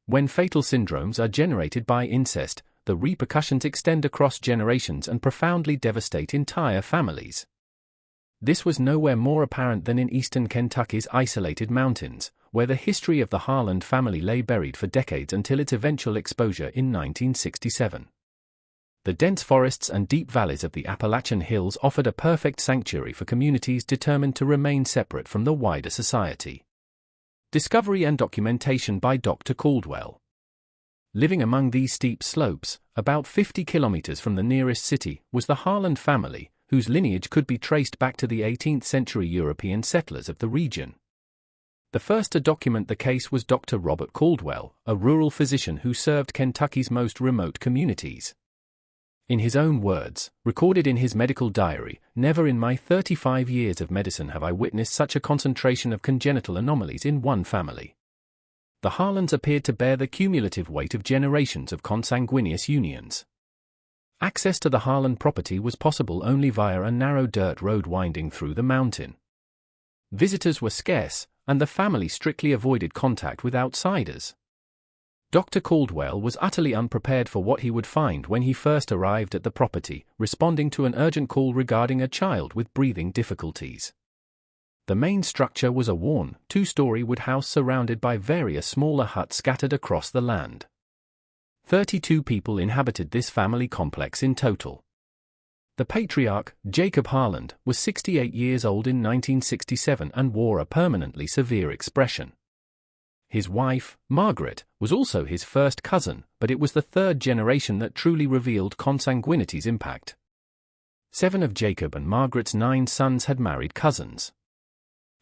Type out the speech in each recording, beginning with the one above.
When fatal syndromes are generated by incest, the repercussions extend across generations and profoundly devastate entire families. This was nowhere more apparent than in eastern Kentucky's isolated mountains, where the history of the Harland family lay buried for decades until its eventual exposure in 1967. The dense forests and deep valleys of the Appalachian Hills offered a perfect sanctuary for communities determined to remain separate from the wider society. Discovery and documentation by Dr. Caldwell. Living among these steep slopes, about 50 kilometers from the nearest city, was the Harland family, whose lineage could be traced back to the 18th-century European settlers of the region. The first to document the case was Dr. Robert Caldwell, a rural physician who served Kentucky's most remote communities. In his own words, recorded in his medical diary, "Never in my 35 years of medicine have I witnessed such a concentration of congenital anomalies in one family." The Harlands appeared to bear the cumulative weight of generations of consanguineous unions. Access to the Harland property was possible only via a narrow dirt road winding through the mountain. Visitors were scarce, and the family strictly avoided contact with outsiders. Dr. Caldwell was utterly unprepared for what he would find when he first arrived at the property, responding to an urgent call regarding a child with breathing difficulties. The main structure was a worn, two-story wood house surrounded by various smaller huts scattered across the land. 32 people inhabited this family complex in total. The patriarch, Jacob Harland, was 68 years old in 1967 and wore a permanently severe expression. His wife, Margaret, was also his first cousin, but it was the third generation that truly revealed consanguinity's impact. 7 of Jacob and Margaret's 9 sons had married cousins.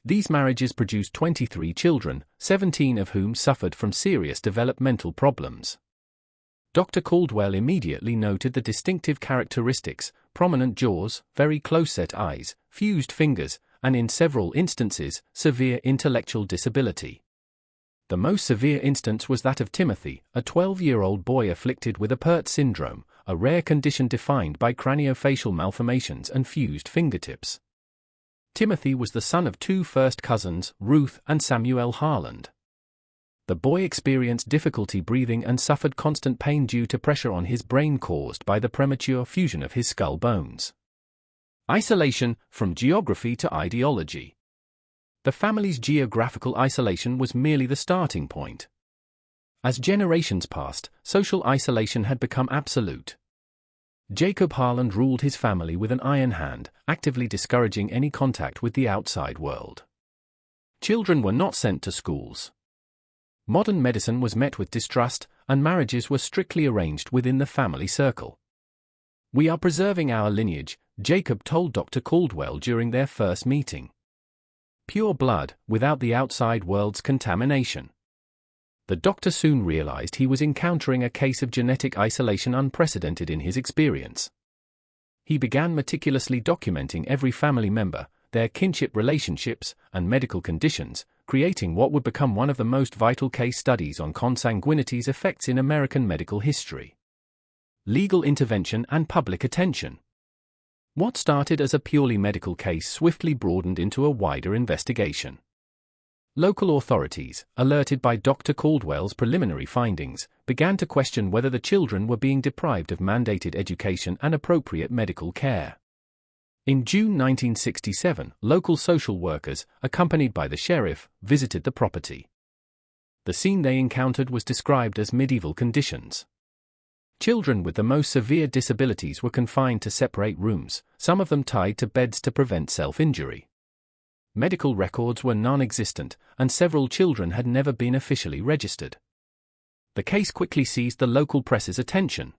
These marriages produced 23 children, 17 of whom suffered from serious developmental problems. Dr. Caldwell immediately noted the distinctive characteristics: prominent jaws, very close-set eyes, fused fingers, and in several instances, severe intellectual disability. The most severe instance was that of Timothy, a 12-year-old boy afflicted with Apert syndrome, a rare condition defined by craniofacial malformations and fused fingertips. Timothy was the son of 2 first cousins, Ruth and Samuel Harland. The boy experienced difficulty breathing and suffered constant pain due to pressure on his brain caused by the premature fusion of his skull bones. Isolation, from geography to ideology. The family's geographical isolation was merely the starting point. As generations passed, social isolation had become absolute. Jacob Harland ruled his family with an iron hand, actively discouraging any contact with the outside world. Children were not sent to schools. Modern medicine was met with distrust, and marriages were strictly arranged within the family circle. "We are preserving our lineage," Jacob told Dr. Caldwell during their first meeting. "Pure blood, without the outside world's contamination." The doctor soon realized he was encountering a case of genetic isolation unprecedented in his experience. He began meticulously documenting every family member, their kinship relationships, and medical conditions, creating what would become one of the most vital case studies on consanguinity's effects in American medical history. Legal intervention and public attention. What started as a purely medical case swiftly broadened into a wider investigation. Local authorities, alerted by Dr. Caldwell's preliminary findings, began to question whether the children were being deprived of mandated education and appropriate medical care. In June 1967, local social workers, accompanied by the sheriff, visited the property. The scene they encountered was described as medieval conditions. Children with the most severe disabilities were confined to separate rooms, some of them tied to beds to prevent self-injury. Medical records were non-existent, and several children had never been officially registered. The case quickly seized the local press's attention.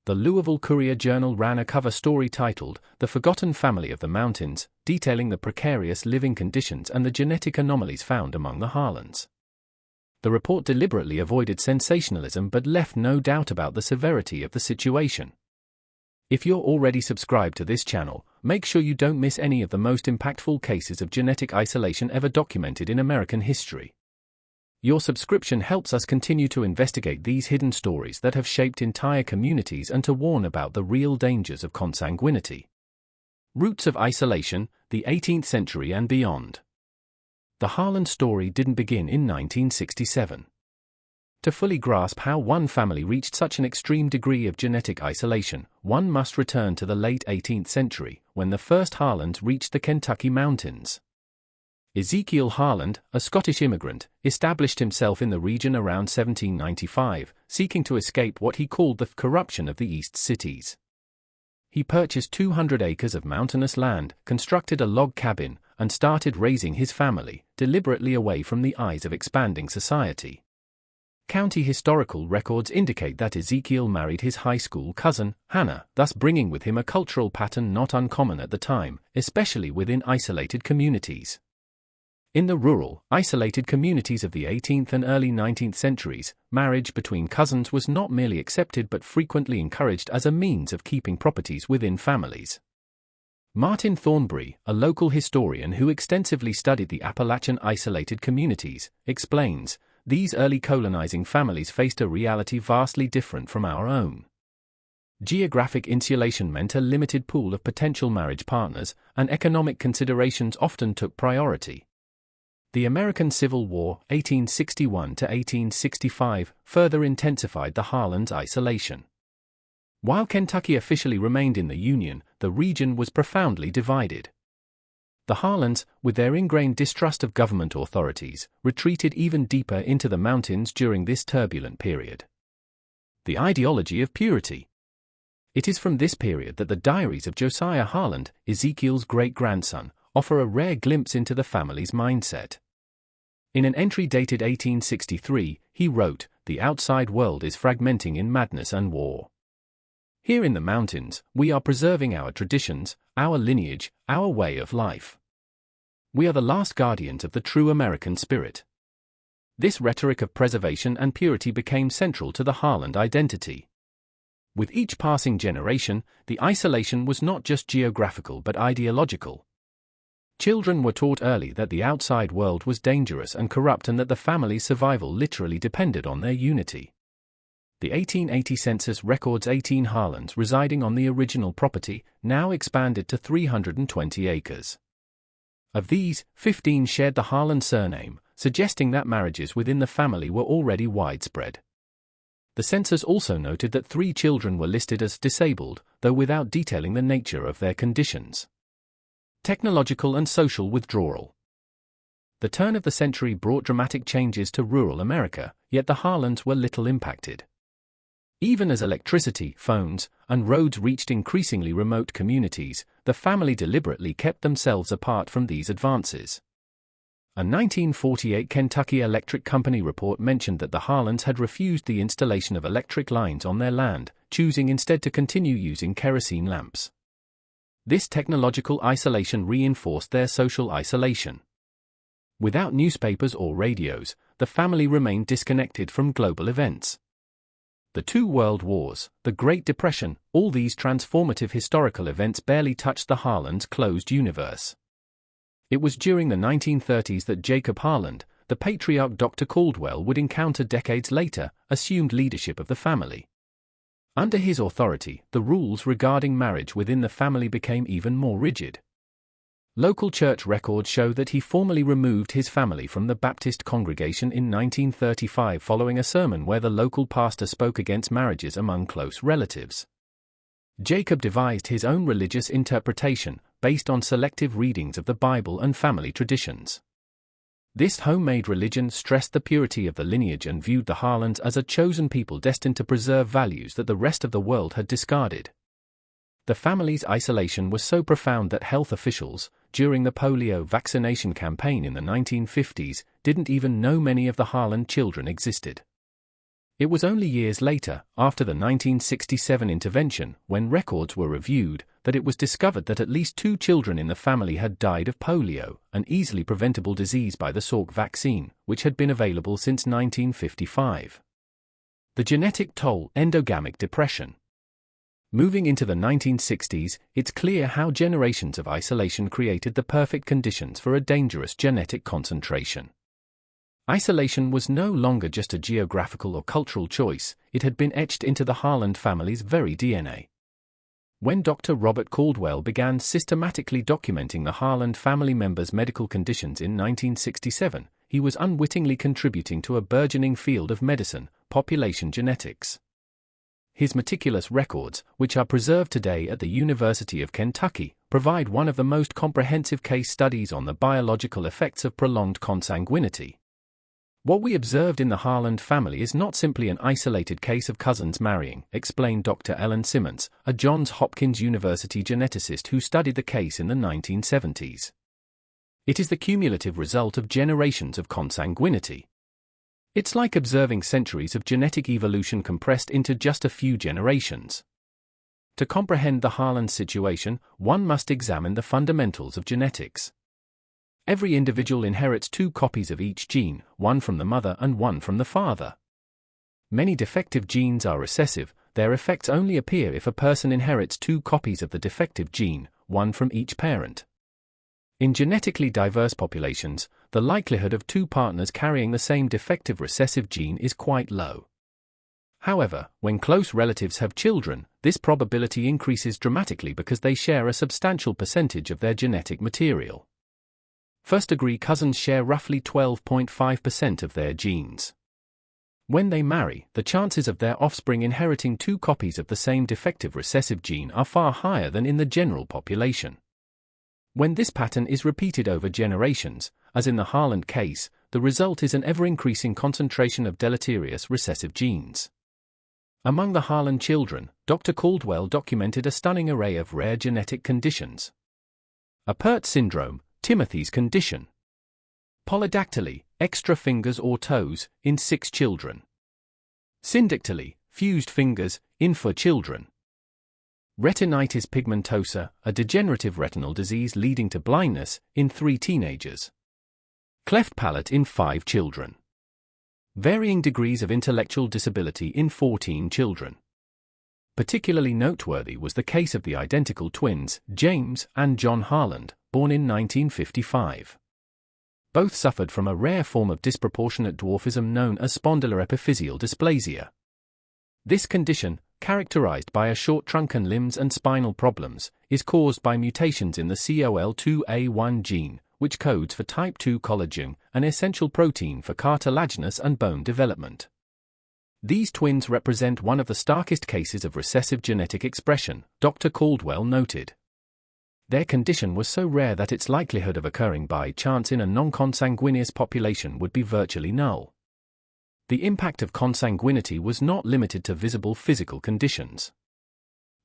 The Louisville Courier-Journal ran a cover story titled, "The Forgotten Family of the Mountains," detailing the precarious living conditions and the genetic anomalies found among the Harlands. The report deliberately avoided sensationalism but left no doubt about the severity of the situation. If you're already subscribed to this channel, make sure you don't miss any of the most impactful cases of genetic isolation ever documented in American history. Your subscription helps us continue to investigate these hidden stories that have shaped entire communities and to warn about the real dangers of consanguinity. Roots of isolation, the 18th century and beyond. The Harland story didn't begin in 1967. To fully grasp how one family reached such an extreme degree of genetic isolation, one must return to the late 18th century, when the first Harlands reached the Kentucky mountains. Ezekiel Harland, a Scottish immigrant, established himself in the region around 1795, seeking to escape what he called the corruption of the East cities. He purchased 200 acres of mountainous land, constructed a log cabin, and started raising his family, deliberately away from the eyes of expanding society. County historical records indicate that Ezekiel married his high school cousin, Hannah, thus bringing with him a cultural pattern not uncommon at the time, especially within isolated communities. In the rural, isolated communities of the 18th and early 19th centuries, marriage between cousins was not merely accepted but frequently encouraged as a means of keeping properties within families. Martin Thornbury, a local historian who extensively studied the Appalachian isolated communities, explains, "These early colonizing families faced a reality vastly different from our own. Geographic insulation meant a limited pool of potential marriage partners, and economic considerations often took priority." The American Civil War, 1861 to 1865, further intensified the Harlands' isolation. While Kentucky officially remained in the Union, the region was profoundly divided. The Harlands, with their ingrained distrust of government authorities, retreated even deeper into the mountains during this turbulent period. The ideology of purity. It is from this period that the diaries of Josiah Harland, Ezekiel's great-grandson, offer a rare glimpse into the family's mindset. In an entry dated 1863, he wrote, "The outside world is fragmenting in madness and war. Here in the mountains, we are preserving our traditions, our lineage, our way of life. We are the last guardians of the true American spirit." This rhetoric of preservation and purity became central to the Harland identity. With each passing generation, the isolation was not just geographical but ideological. Children were taught early that the outside world was dangerous and corrupt and that the family's survival literally depended on their unity. The 1880 census records 18 Harlands residing on the original property, now expanded to 320 acres. Of these, 15 shared the Harland surname, suggesting that marriages within the family were already widespread. The census also noted that 3 children were listed as disabled, though without detailing the nature of their conditions. Technological and social withdrawal. The turn of the century brought dramatic changes to rural America, yet the Harlands were little impacted. Even as electricity, phones, and roads reached increasingly remote communities, the family deliberately kept themselves apart from these advances. A 1948 Kentucky Electric Company report mentioned that the Harlands had refused the installation of electric lines on their land, choosing instead to continue using kerosene lamps. This technological isolation reinforced their social isolation. Without newspapers or radios, the family remained disconnected from global events. The 2 world wars, the Great Depression, all these transformative historical events barely touched the Harlands' closed universe. It was during the 1930s that Jacob Harland, the patriarch Dr. Caldwell would encounter decades later, assumed leadership of the family. Under his authority, the rules regarding marriage within the family became even more rigid. Local church records show that he formally removed his family from the Baptist congregation in 1935 following a sermon where the local pastor spoke against marriages among close relatives. Jacob devised his own religious interpretation, based on selective readings of the Bible and family traditions. This homemade religion stressed the purity of the lineage and viewed the Harlands as a chosen people destined to preserve values that the rest of the world had discarded. The family's isolation was so profound that health officials, during the polio vaccination campaign in the 1950s, didn't even know many of the Harland children existed. It was only years later, after the 1967 intervention, when records were reviewed, that it was discovered that at least 2 children in the family had died of polio, an easily preventable disease by the Salk vaccine, which had been available since 1955. The genetic toll, endogamic depression. Moving into the 1960s, it's clear how generations of isolation created the perfect conditions for a dangerous genetic concentration. Isolation was no longer just a geographical or cultural choice, it had been etched into the Harland family's very DNA. When Dr. Robert Caldwell began systematically documenting the Harland family members' medical conditions in 1967, he was unwittingly contributing to a burgeoning field of medicine, population genetics. His meticulous records, which are preserved today at the University of Kentucky, provide one of the most comprehensive case studies on the biological effects of prolonged consanguinity. What we observed in the Harland family is not simply an isolated case of cousins marrying, explained Dr. Ellen Simmons, a Johns Hopkins University geneticist who studied the case in the 1970s. It is the cumulative result of generations of consanguinity. It's like observing centuries of genetic evolution compressed into just a few generations. To comprehend the Harland situation, one must examine the fundamentals of genetics. Every individual inherits 2 copies of each gene, one from the mother and one from the father. Many defective genes are recessive, their effects only appear if a person inherits 2 copies of the defective gene, one from each parent. In genetically diverse populations, the likelihood of 2 partners carrying the same defective recessive gene is quite low. However, when close relatives have children, this probability increases dramatically because they share a substantial percentage of their genetic material. First-degree cousins share roughly 12.5% of their genes. When they marry, the chances of their offspring inheriting 2 copies of the same defective recessive gene are far higher than in the general population. When this pattern is repeated over generations, as in the Harland case, the result is an ever-increasing concentration of deleterious recessive genes. Among the Harland children, Dr. Caldwell documented a stunning array of rare genetic conditions. Apert syndrome, Timothy's condition. Polydactyly, extra fingers or toes, in 6 children. Syndactyly, fused fingers, in 4 children. Retinitis pigmentosa, a degenerative retinal disease leading to blindness, in 3 teenagers. Cleft palate in 5 children. Varying degrees of intellectual disability in 14 children. Particularly noteworthy was the case of the identical twins, James and John Harland, born in 1955. Both suffered from a rare form of disproportionate dwarfism known as spondyloepiphyseal dysplasia. This condition, characterized by a short trunk and limbs and spinal problems, is caused by mutations in the COL2A1 gene, which codes for type 2 collagen, an essential protein for cartilaginous and bone development. These twins represent one of the starkest cases of recessive genetic expression, Dr. Caldwell noted. Their condition was so rare that its likelihood of occurring by chance in a non-consanguineous population would be virtually null. The impact of consanguinity was not limited to visible physical conditions.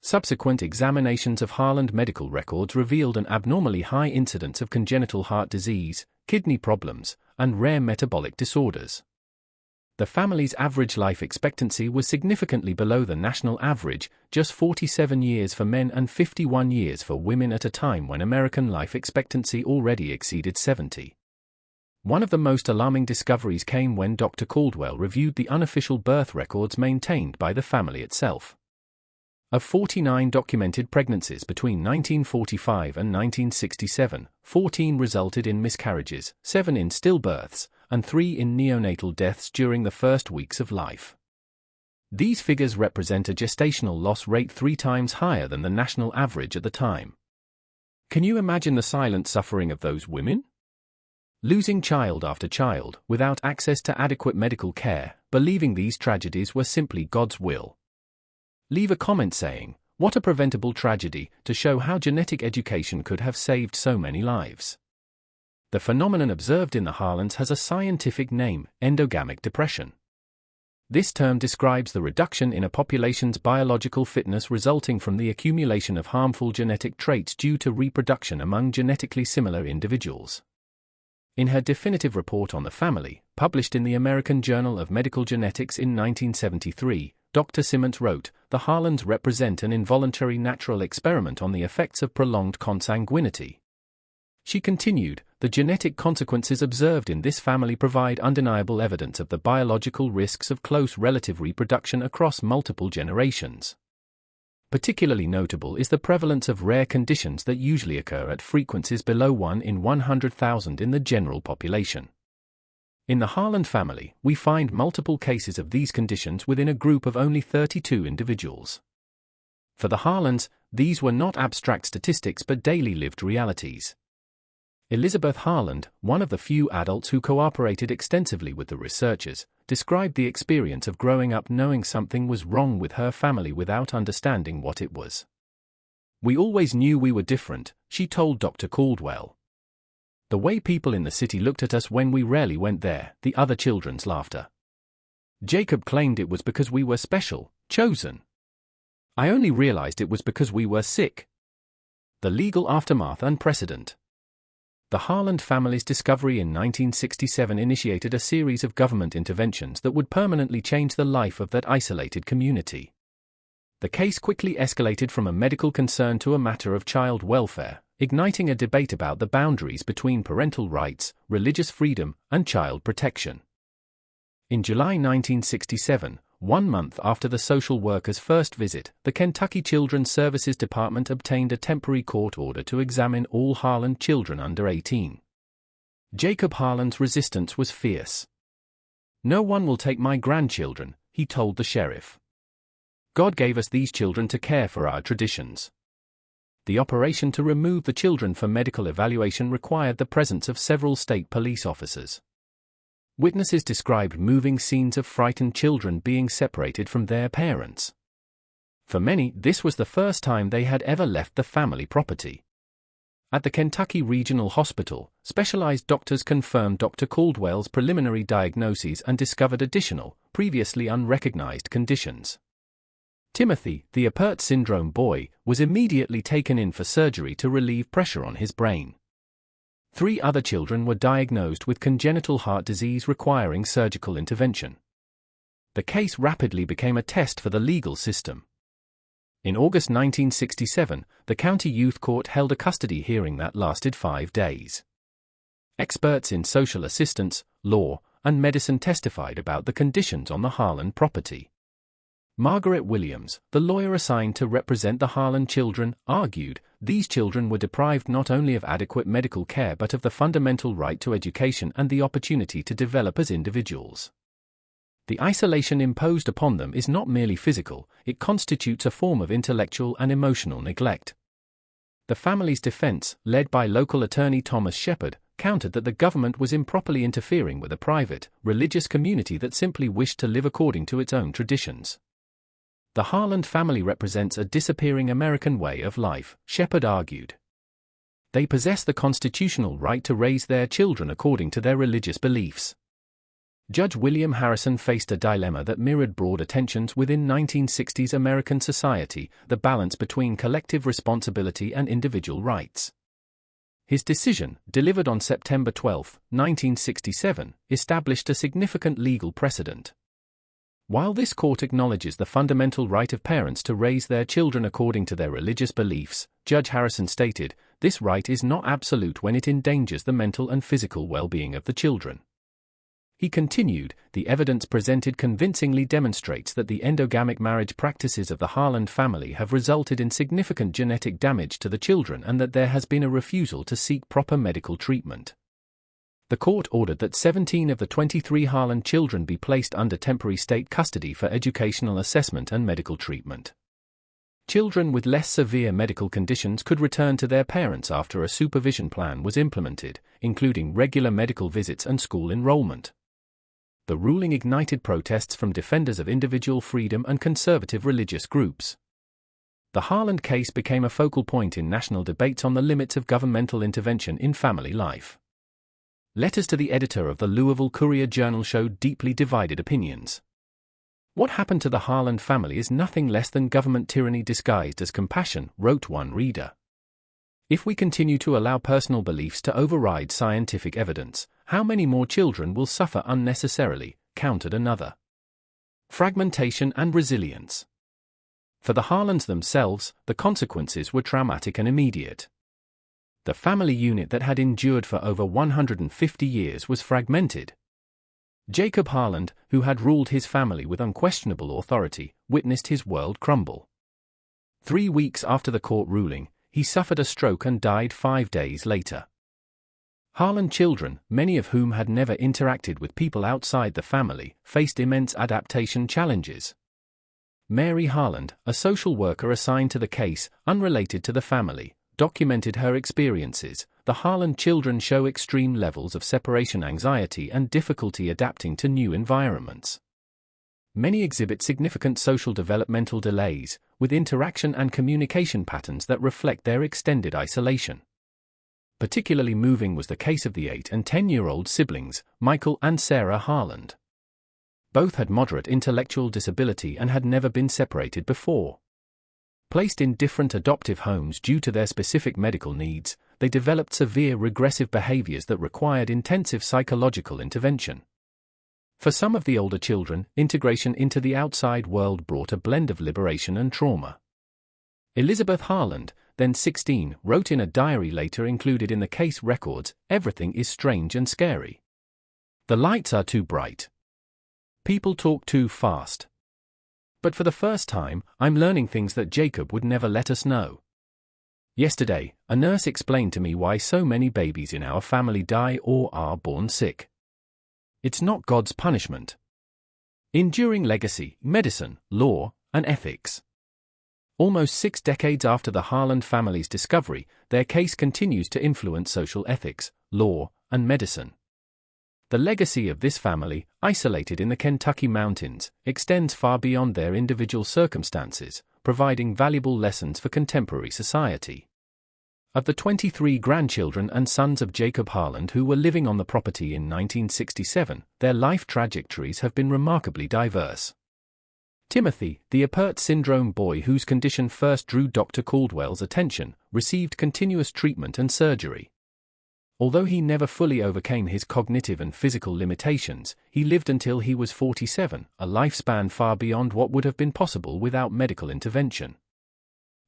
Subsequent examinations of Harland medical records revealed an abnormally high incidence of congenital heart disease, kidney problems, and rare metabolic disorders. The family's average life expectancy was significantly below the national average, just 47 years for men and 51 years for women at a time when American life expectancy already exceeded 70. One of the most alarming discoveries came when Dr. Caldwell reviewed the unofficial birth records maintained by the family itself. Of 49 documented pregnancies between 1945 and 1967, 14 resulted in miscarriages, 7 in stillbirths, and 3 in neonatal deaths during the first weeks of life. These figures represent a gestational loss rate 3 times higher than the national average at the time. Can you imagine the silent suffering of those women? Losing child after child, without access to adequate medical care, believing these tragedies were simply God's will. Leave a comment saying, "What a preventable tragedy," to show how genetic education could have saved so many lives. The phenomenon observed in the Harlands has a scientific name, endogamic depression. This term describes the reduction in a population's biological fitness resulting from the accumulation of harmful genetic traits due to reproduction among genetically similar individuals. In her definitive report on the family, published in the American Journal of Medical Genetics in 1973, Dr. Simmons wrote, "The Harlands represent an involuntary natural experiment on the effects of prolonged consanguinity." She continued, "The genetic consequences observed in this family provide undeniable evidence of the biological risks of close relative reproduction across multiple generations. Particularly notable is the prevalence of rare conditions that usually occur at frequencies below 1 in 100,000 in the general population. In the Harland family, we find multiple cases of these conditions within a group of only 32 individuals. For the Harlands, these were not abstract statistics but daily lived realities. Elizabeth Harland, one of the few adults who cooperated extensively with the researchers, described the experience of growing up knowing something was wrong with her family without understanding what it was. "We always knew we were different," she told Dr. Caldwell. "The way people in the city looked at us when we rarely went there," the other children's laughter. Jacob claimed it was because we were special, chosen. "I only realized it was because we were sick." The legal aftermath and precedent. The Harland family's discovery in 1967 initiated a series of government interventions that would permanently change the life of that isolated community. The case quickly escalated from a medical concern to a matter of child welfare, igniting a debate about the boundaries between parental rights, religious freedom, and child protection. In July 1967, 1 month after the social worker's first visit, the Kentucky Children's Services Department obtained a temporary court order to examine all Harland children under 18. Jacob Harland's resistance was fierce. "No one will take my grandchildren," he told the sheriff. "God gave us these children to care for our traditions." The operation to remove the children for medical evaluation required the presence of several state police officers. Witnesses described moving scenes of frightened children being separated from their parents. For many, this was the first time they had ever left the family property. At the Kentucky Regional Hospital, specialized doctors confirmed Dr. Caldwell's preliminary diagnoses and discovered additional, previously unrecognized conditions. Timothy, the Apert syndrome boy, was immediately taken in for surgery to relieve pressure on his brain. 3 other children were diagnosed with congenital heart disease requiring surgical intervention. The case rapidly became a test for the legal system. In August 1967, the county youth court held a custody hearing that lasted 5 days. Experts in social assistance, law, and medicine testified about the conditions on the Harland property. Margaret Williams, the lawyer assigned to represent the Harland children, argued these children were deprived not only of adequate medical care but of the fundamental right to education and the opportunity to develop as individuals. The isolation imposed upon them is not merely physical, it constitutes a form of intellectual and emotional neglect. The family's defense, led by local attorney Thomas Shepard, countered that the government was improperly interfering with a private, religious community that simply wished to live according to its own traditions. The Harland family represents a disappearing American way of life, Shepard argued. They possess the constitutional right to raise their children according to their religious beliefs. Judge William Harrison faced a dilemma that mirrored broader tensions within 1960s American society, the balance between collective responsibility and individual rights. His decision, delivered on September 12, 1967, established a significant legal precedent. While this court acknowledges the fundamental right of parents to raise their children according to their religious beliefs, Judge Harrison stated, this right is not absolute when it endangers the mental and physical well-being of the children. He continued, the evidence presented convincingly demonstrates that the endogamic marriage practices of the Harland family have resulted in significant genetic damage to the children and that there has been a refusal to seek proper medical treatment. The court ordered that 17 of the 23 Harland children be placed under temporary state custody for educational assessment and medical treatment. Children with less severe medical conditions could return to their parents after a supervision plan was implemented, including regular medical visits and school enrollment. The ruling ignited protests from defenders of individual freedom and conservative religious groups. The Harland case became a focal point in national debates on the limits of governmental intervention in family life. Letters to the editor of the Louisville Courier-Journal showed deeply divided opinions. What happened to the Harland family is nothing less than government tyranny disguised as compassion, wrote one reader. If we continue to allow personal beliefs to override scientific evidence, how many more children will suffer unnecessarily, countered another. Fragmentation and resilience. For the Harlands themselves, the consequences were traumatic and immediate. The family unit that had endured for over 150 years was fragmented. Jacob Harland, who had ruled his family with unquestionable authority, witnessed his world crumble. 3 weeks after the court ruling, he suffered a stroke and died 5 days later. Harland children, many of whom had never interacted with people outside the family, faced immense adaptation challenges. Mary Harland, a social worker assigned to the case, unrelated to the family, documented her experiences, the Harlan children show extreme levels of separation anxiety and difficulty adapting to new environments. Many exhibit significant social developmental delays, with interaction and communication patterns that reflect their extended isolation. Particularly moving was the case of the 8- and 10-year-old siblings, Michael and Sarah Harlan. Both had moderate intellectual disability and had never been separated before. Placed in different adoptive homes due to their specific medical needs, they developed severe regressive behaviors that required intensive psychological intervention. For some of the older children, integration into the outside world brought a blend of liberation and trauma. Elizabeth Harlan, then 16, wrote in a diary later included in the case records, "Everything is strange and scary. The lights are too bright. People talk too fast. But for the first time, I'm learning things that Jacob would never let us know. Yesterday, a nurse explained to me why so many babies in our family die or are born sick. It's not God's punishment." Enduring legacy, medicine, law, and ethics. Almost 6 decades after the Harlan family's discovery, their case continues to influence social ethics, law, and medicine. The legacy of this family, isolated in the Kentucky mountains, extends far beyond their individual circumstances, providing valuable lessons for contemporary society. Of the 23 grandchildren and sons of Jacob Harlan who were living on the property in 1967, their life trajectories have been remarkably diverse. Timothy, the Apert syndrome boy whose condition first drew Dr. Caldwell's attention, received continuous treatment and surgery. Although he never fully overcame his cognitive and physical limitations, he lived until he was 47, a lifespan far beyond what would have been possible without medical intervention.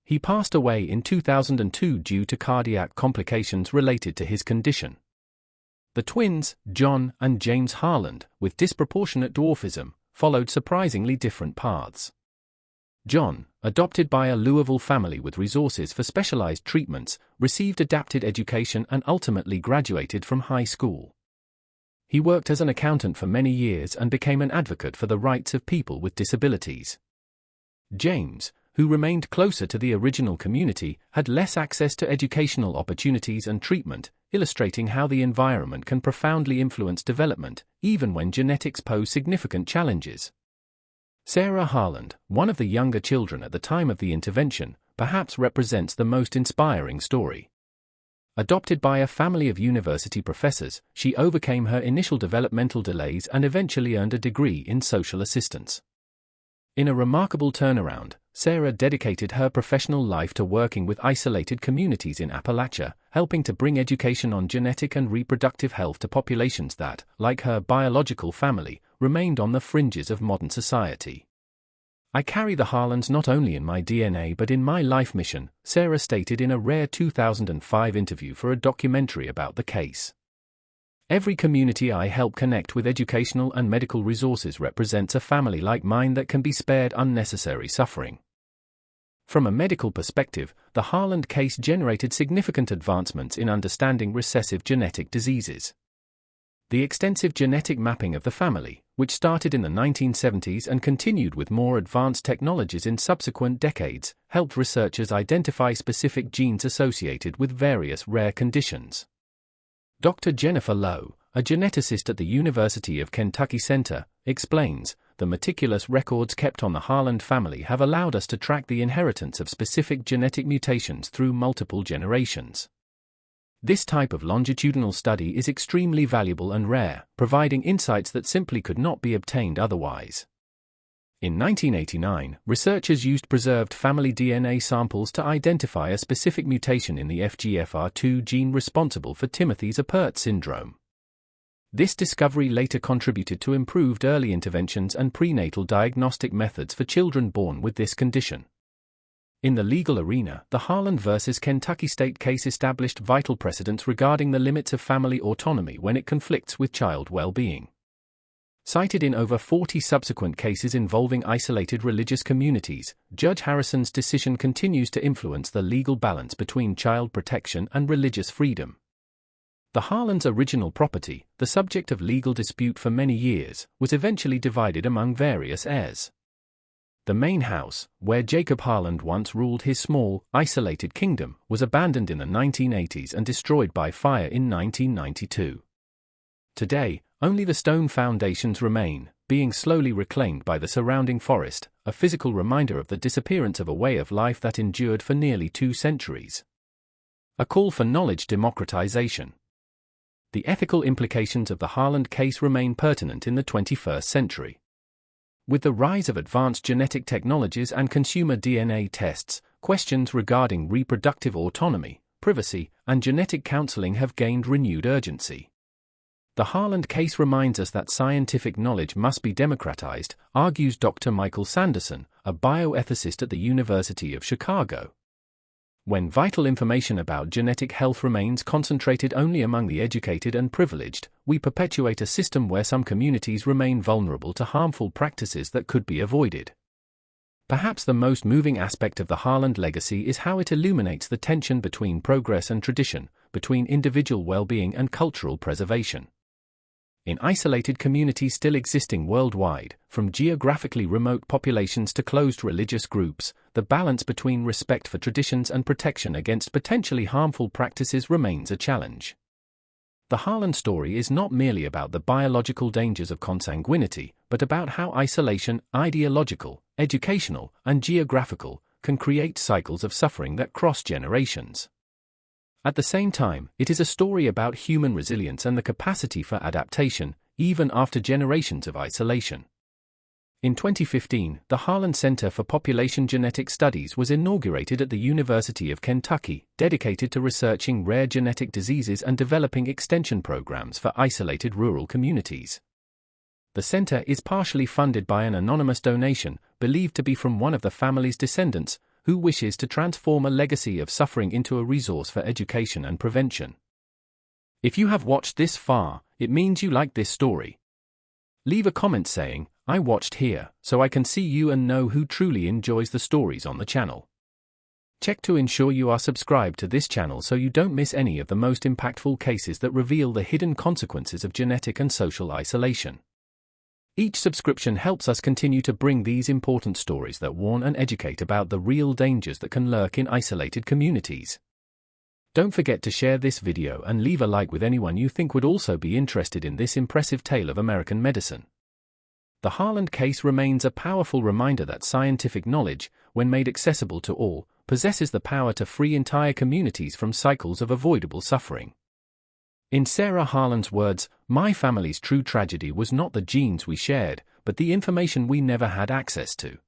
He passed away in 2002 due to cardiac complications related to his condition. The twins, John and James Harlan, with disproportionate dwarfism, followed surprisingly different paths. John, adopted by a Louisville family with resources for specialized treatments, received adapted education and ultimately graduated from high school. He worked as an accountant for many years and became an advocate for the rights of people with disabilities. James, who remained closer to the original community, had less access to educational opportunities and treatment, illustrating how the environment can profoundly influence development, even when genetics pose significant challenges. Sarah Harlan, one of the younger children at the time of the intervention, perhaps represents the most inspiring story. Adopted by a family of university professors, she overcame her initial developmental delays and eventually earned a degree in social assistance. In a remarkable turnaround, Sarah dedicated her professional life to working with isolated communities in Appalachia, helping to bring education on genetic and reproductive health to populations that, like her biological family, remained on the fringes of modern society. "I carry the Harlans not only in my DNA but in my life mission," Sarah stated in a rare 2005 interview for a documentary about the case. "Every community I help connect with educational and medical resources represents a family like mine that can be spared unnecessary suffering." From a medical perspective, the Harlan case generated significant advancements in understanding recessive genetic diseases. The extensive genetic mapping of the family, which started in the 1970s and continued with more advanced technologies in subsequent decades, helped researchers identify specific genes associated with various rare conditions. Dr. Jennifer Lowe, a geneticist at the University of Kentucky Center, explains, "The meticulous records kept on the Harlan family have allowed us to track the inheritance of specific genetic mutations through multiple generations. This type of longitudinal study is extremely valuable and rare, providing insights that simply could not be obtained otherwise." In 1989, researchers used preserved family DNA samples to identify a specific mutation in the FGFR2 gene responsible for Timothy's Apert syndrome. This discovery later contributed to improved early interventions and prenatal diagnostic methods for children born with this condition. In the legal arena, the Harlan versus Kentucky State case established vital precedents regarding the limits of family autonomy when it conflicts with child well-being. Cited in over 40 subsequent cases involving isolated religious communities, Judge Harrison's decision continues to influence the legal balance between child protection and religious freedom. The Harlan's original property, the subject of legal dispute for many years, was eventually divided among various heirs. The main house, where Jacob Harland once ruled his small, isolated kingdom, was abandoned in the 1980s and destroyed by fire in 1992. Today, only the stone foundations remain, being slowly reclaimed by the surrounding forest, a physical reminder of the disappearance of a way of life that endured for nearly 2 centuries. A call for knowledge democratization. The ethical implications of the Harland case remain pertinent in the 21st century. With the rise of advanced genetic technologies and consumer DNA tests, questions regarding reproductive autonomy, privacy, and genetic counseling have gained renewed urgency. The Harland case reminds us that scientific knowledge must be democratized, argues Dr. Michael Sanderson, a bioethicist at the University of Chicago. When vital information about genetic health remains concentrated only among the educated and privileged, we perpetuate a system where some communities remain vulnerable to harmful practices that could be avoided. Perhaps the most moving aspect of the Harland legacy is how it illuminates the tension between progress and tradition, between individual well-being and cultural preservation. In isolated communities still existing worldwide, from geographically remote populations to closed religious groups, the balance between respect for traditions and protection against potentially harmful practices remains a challenge. The Harland story is not merely about the biological dangers of consanguinity, but about how isolation, ideological, educational, and geographical, can create cycles of suffering that cross generations. At the same time, it is a story about human resilience and the capacity for adaptation, even after generations of isolation. In 2015, the Harland Center for Population Genetic Studies was inaugurated at the University of Kentucky, dedicated to researching rare genetic diseases and developing extension programs for isolated rural communities. The center is partially funded by an anonymous donation, believed to be from one of the family's descendants, who wishes to transform a legacy of suffering into a resource for education and prevention. If you have watched this far, it means you like this story. Leave a comment saying, "I watched here," so I can see you and know who truly enjoys the stories on the channel. Check to ensure you are subscribed to this channel so you don't miss any of the most impactful cases that reveal the hidden consequences of genetic and social isolation. Each subscription helps us continue to bring these important stories that warn and educate about the real dangers that can lurk in isolated communities. Don't forget to share this video and leave a like with anyone you think would also be interested in this impressive tale of American medicine. The Harland case remains a powerful reminder that scientific knowledge, when made accessible to all, possesses the power to free entire communities from cycles of avoidable suffering. In Sarah Harland's words, "My family's true tragedy was not the genes we shared, but the information we never had access to.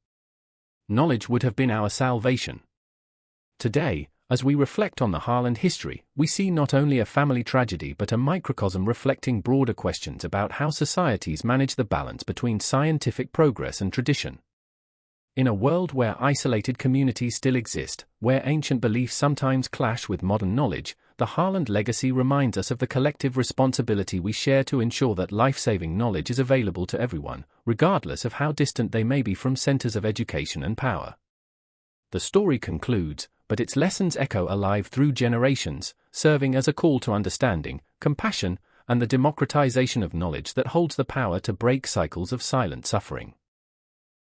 Knowledge would have been our salvation." Today, as we reflect on the Harland history, we see not only a family tragedy but a microcosm reflecting broader questions about how societies manage the balance between scientific progress and tradition. In a world where isolated communities still exist, where ancient beliefs sometimes clash with modern knowledge, the Harland legacy reminds us of the collective responsibility we share to ensure that life-saving knowledge is available to everyone, regardless of how distant they may be from centers of education and power. The story concludes, but its lessons echo alive through generations, serving as a call to understanding, compassion, and the democratization of knowledge that holds the power to break cycles of silent suffering.